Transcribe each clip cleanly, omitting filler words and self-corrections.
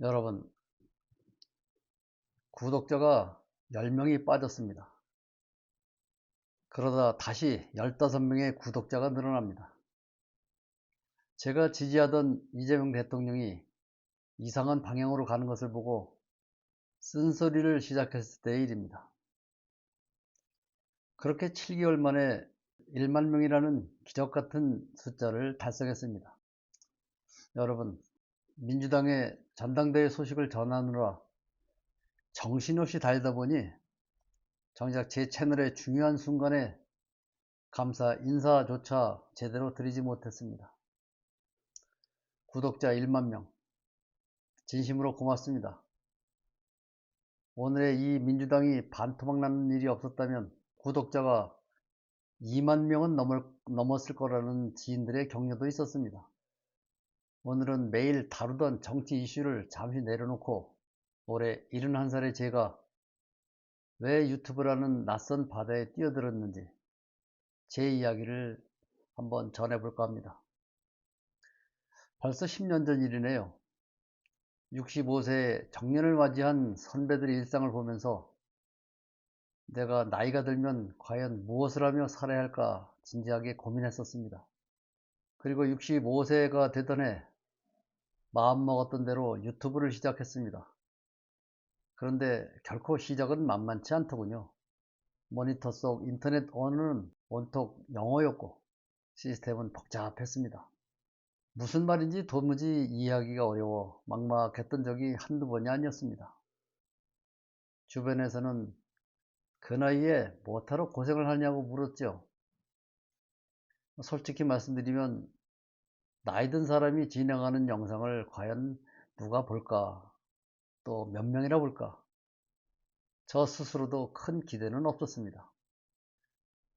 여러분, 구독자가 10명이 빠졌습니다. 그러다 다시 15명의 구독자가 늘어납니다. 제가 지지하던 이재명 대통령이 이상한 방향으로 가는 것을 보고 쓴소리를 시작했을 때의 일입니다. 그렇게 7개월 만에 1만 명이라는 기적같은 숫자를 달성했습니다. 여러분, 민주당의 전당대회 소식을 전하느라 정신없이 달다 보니 정작 제 채널의 중요한 순간에 감사 인사조차 제대로 드리지 못했습니다. 구독자 1만 명, 진심으로 고맙습니다. 오늘의 이 민주당이 반토막 나는 일이 없었다면 구독자가 2만 명은 넘었을 거라는 지인들의 격려도 있었습니다. 오늘은 매일 다루던 정치 이슈를 잠시 내려놓고 올해 71살의 제가 왜 유튜브라는 낯선 바다에 뛰어들었는지 제 이야기를 한번 전해볼까 합니다. 벌써 10년 전 일이네요. 65세 정년을 맞이한 선배들의 일상을 보면서 내가 나이가 들면 과연 무엇을 하며 살아야 할까 진지하게 고민했었습니다. 그리고 65세가 되던 해 마음먹었던 대로 유튜브를 시작했습니다. 그런데 결코 시작은 만만치 않더군요. 모니터 속 인터넷 언어는 온통 영어였고 시스템은 복잡했습니다. 무슨 말인지 도무지 이해하기가 어려워 막막했던 적이 한두 번이 아니었습니다. 주변에서는 그 나이에 뭐하러 고생을 하냐고 물었죠. 솔직히 말씀드리면 나이 든 사람이 진행하는 영상을 과연 누가 볼까, 또 몇 명이나 볼까, 저 스스로도 큰 기대는 없었습니다.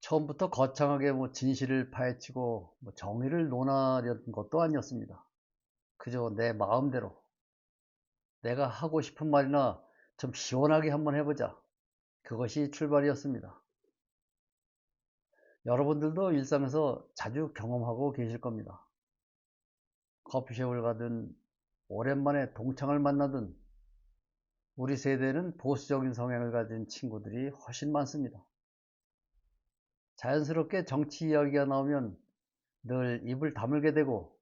처음부터 거창하게 진실을 파헤치고 정의를 논하려는 것도 아니었습니다. 그저 내 마음대로 내가 하고 싶은 말이나 좀 시원하게 한번 해보자, 그것이 출발이었습니다. 여러분들도 일상에서 자주 경험하고 계실 겁니다. 커피숍을 가든 오랜만에 동창을 만나든 우리 세대는 보수적인 성향을 가진 친구들이 훨씬 많습니다. 자연스럽게 정치 이야기가 나오면 늘 입을 다물게 되고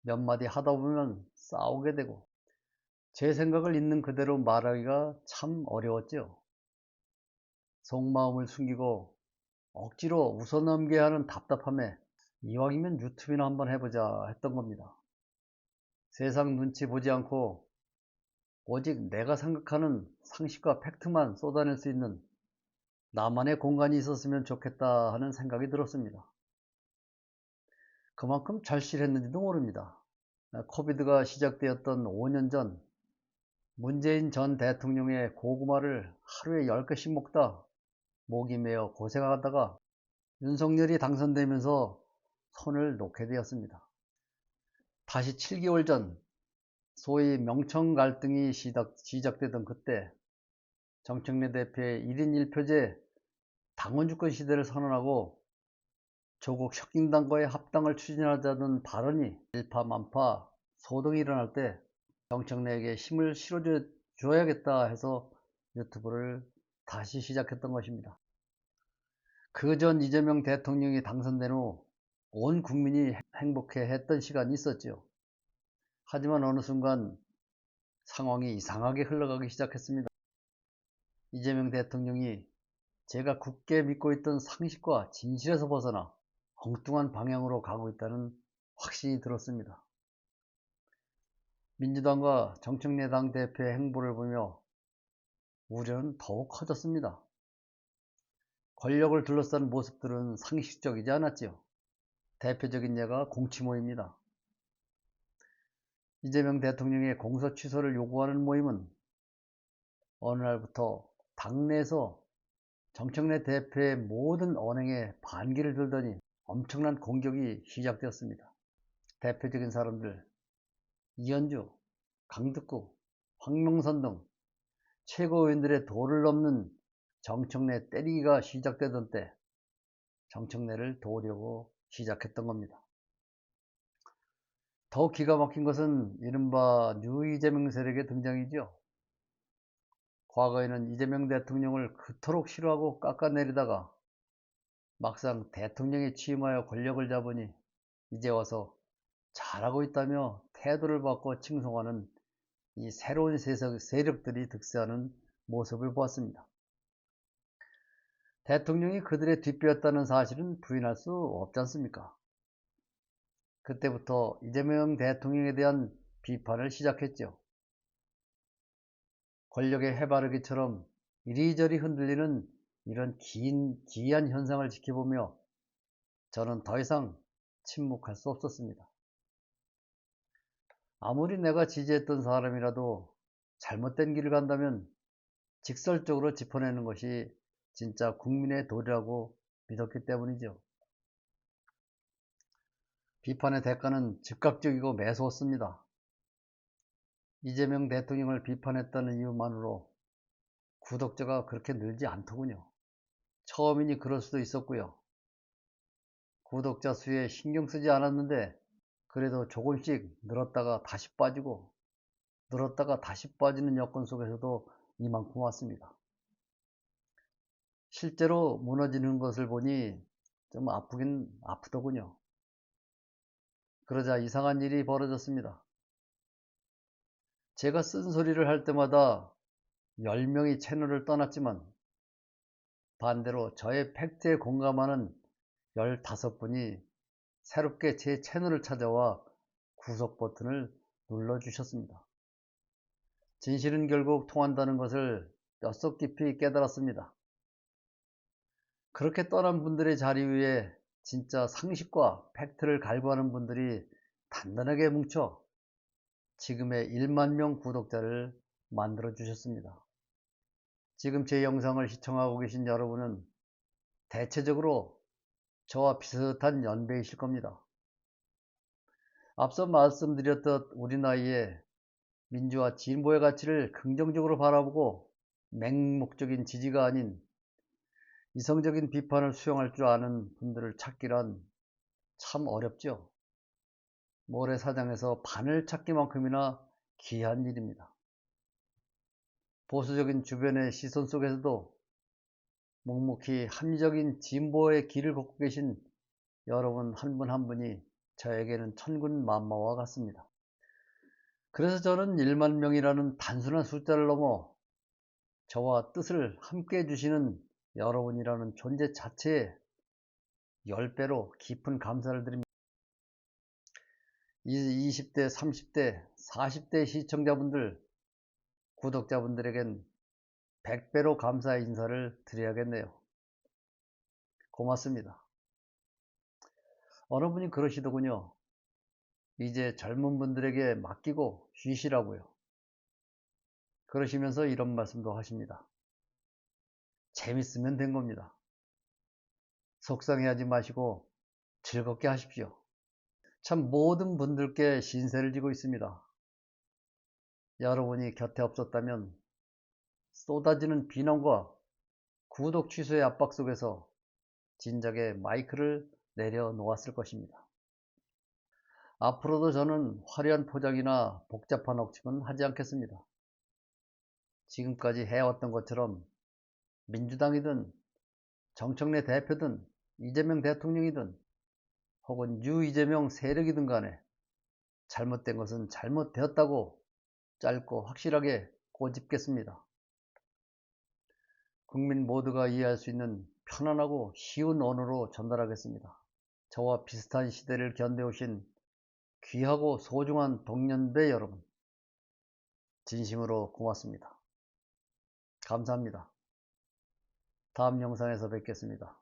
몇 마디 하다 보면 싸우게 되고 제 생각을 있는 그대로 말하기가 참 어려웠죠. 속마음을 숨기고 억지로 웃어넘겨야 하는 답답함에 이왕이면 유튜브나 한번 해보자 했던 겁니다. 세상 눈치 보지 않고 오직 내가 생각하는 상식과 팩트만 쏟아낼 수 있는 나만의 공간이 있었으면 좋겠다 하는 생각이 들었습니다. 그만큼 절실했는지도 모릅니다. 코비드가 시작되었던 5년 전 문재인 전 대통령의 고구마를 하루에 10개씩 먹다 목이 메어 고생하다가 윤석열이 당선되면서 손을 놓게 되었습니다. 다시 7개월 전 소위 명청 갈등이 시작되던 그때 정청래 대표의 1인 1표제 당원 주권 시대를 선언하고 조국 혁신당과의 합당을 추진하자는 발언이 일파만파 소동이 일어날 때 정청래에게 힘을 실어줘야겠다 해서 유튜브를 다시 시작했던 것입니다. 그 전 이재명 대통령이 당선된 후 온 국민이 행복해했던 시간이 있었죠. 하지만 어느 순간 상황이 이상하게 흘러가기 시작했습니다. 이재명 대통령이 제가 굳게 믿고 있던 상식과 진실에서 벗어나 엉뚱한 방향으로 가고 있다는 확신이 들었습니다. 민주당과 정청래 당대표의 행보를 보며 우려는 더욱 커졌습니다. 권력을 둘러싼 모습들은 상식적이지 않았지요. 대표적인 예가 공치모입니다. 이재명 대통령의 공소 취소를 요구하는 모임은 어느 날부터 당내에서 정청래 대표의 모든 언행에 반기를 들더니 엄청난 공격이 시작되었습니다. 대표적인 사람들 이현주, 강득구, 황명선 등 최고위원들의 도를 넘는 정청래 때리기가 시작되던 때 정청래를 도우려고 시작했던 겁니다. 더 기가 막힌 것은 이른바 뉴 이재명 세력의 등장이죠. 과거에는 이재명 대통령을 그토록 싫어하고 깎아내리다가 막상 대통령이 취임하여 권력을 잡으니 이제 와서 잘하고 있다며 태도를 바꿔 칭송하는 이 새로운 세력들이 득세하는 모습을 보았습니다. 대통령이 그들의 뒷배였다는 사실은 부인할 수 없지 않습니까? 그때부터 이재명 대통령에 대한 비판을 시작했죠. 권력의 해바라기처럼 이리저리 흔들리는 이런 기이한 현상을 지켜보며 저는 더 이상 침묵할 수 없었습니다. 아무리 내가 지지했던 사람이라도 잘못된 길을 간다면 직설적으로 짚어내는 것이 진짜 국민의 도리라고 믿었기 때문이죠. 비판의 대가는 즉각적이고 매서웠습니다. 이재명 대통령을 비판했다는 이유만으로 구독자가 그렇게 늘지 않더군요. 처음이니 그럴 수도 있었고요. 구독자 수에 신경 쓰지 않았는데 그래도 조금씩 늘었다가 다시 빠지고 늘었다가 다시 빠지는 여건 속에서도 이만큼 왔습니다. 실제로 무너지는 것을 보니 좀 아프긴 아프더군요. 그러자 이상한 일이 벌어졌습니다. 제가 쓴소리를 할 때마다 10명이 채널을 떠났지만 반대로 저의 팩트에 공감하는 15분이 새롭게 제 채널을 찾아와 구독 버튼을 눌러주셨습니다. 진실은 결국 통한다는 것을 뼛속 깊이 깨달았습니다. 그렇게 떠난 분들의 자리 위에 진짜 상식과 팩트를 갈구하는 분들이 단단하게 뭉쳐 지금의 1만 명 구독자를 만들어 주셨습니다. 지금 제 영상을 시청하고 계신 여러분은 대체적으로 저와 비슷한 연배이실 겁니다. 앞서 말씀드렸듯 우리 나이에 민주화 진보의 가치를 긍정적으로 바라보고 맹목적인 지지가 아닌 이성적인 비판을 수용할 줄 아는 분들을 찾기란 참 어렵죠. 모래사장에서 바늘 찾기만큼이나 귀한 일입니다. 보수적인 주변의 시선 속에서도 묵묵히 합리적인 진보의 길을 걷고 계신 여러분 한 분 한 분이 저에게는 천군만마와 같습니다. 그래서 저는 1만 명이라는 단순한 숫자를 넘어 저와 뜻을 함께 해주시는 여러분이라는 존재 자체에 10배로 깊은 감사를 드립니다. 20대, 30대, 40대 시청자분들, 구독자분들에겐 100배로 감사의 인사를 드려야겠네요. 고맙습니다. 어느 분이 그러시더군요. 이제 젊은 분들에게 맡기고 쉬시라고요. 그러시면서 이런 말씀도 하십니다. 재밌으면 된 겁니다. 속상해하지 마시고 즐겁게 하십시오. 참 모든 분들께 신세를 지고 있습니다. 여러분이 곁에 없었다면 쏟아지는 비난과 구독 취소의 압박 속에서 진작에 마이크를 내려놓았을 것입니다. 앞으로도 저는 화려한 포장이나 복잡한 억측은 하지 않겠습니다. 지금까지 해왔던 것처럼 민주당이든 정청래 대표든 이재명 대통령이든 혹은 유이재명 세력이든 간에 잘못된 것은 잘못되었다고 짧고 확실하게 꼬집겠습니다. 국민 모두가 이해할 수 있는 편안하고 쉬운 언어로 전달하겠습니다. 저와 비슷한 시대를 견뎌오신 귀하고 소중한 동년배 여러분, 진심으로 고맙습니다. 감사합니다. 다음 영상에서 뵙겠습니다.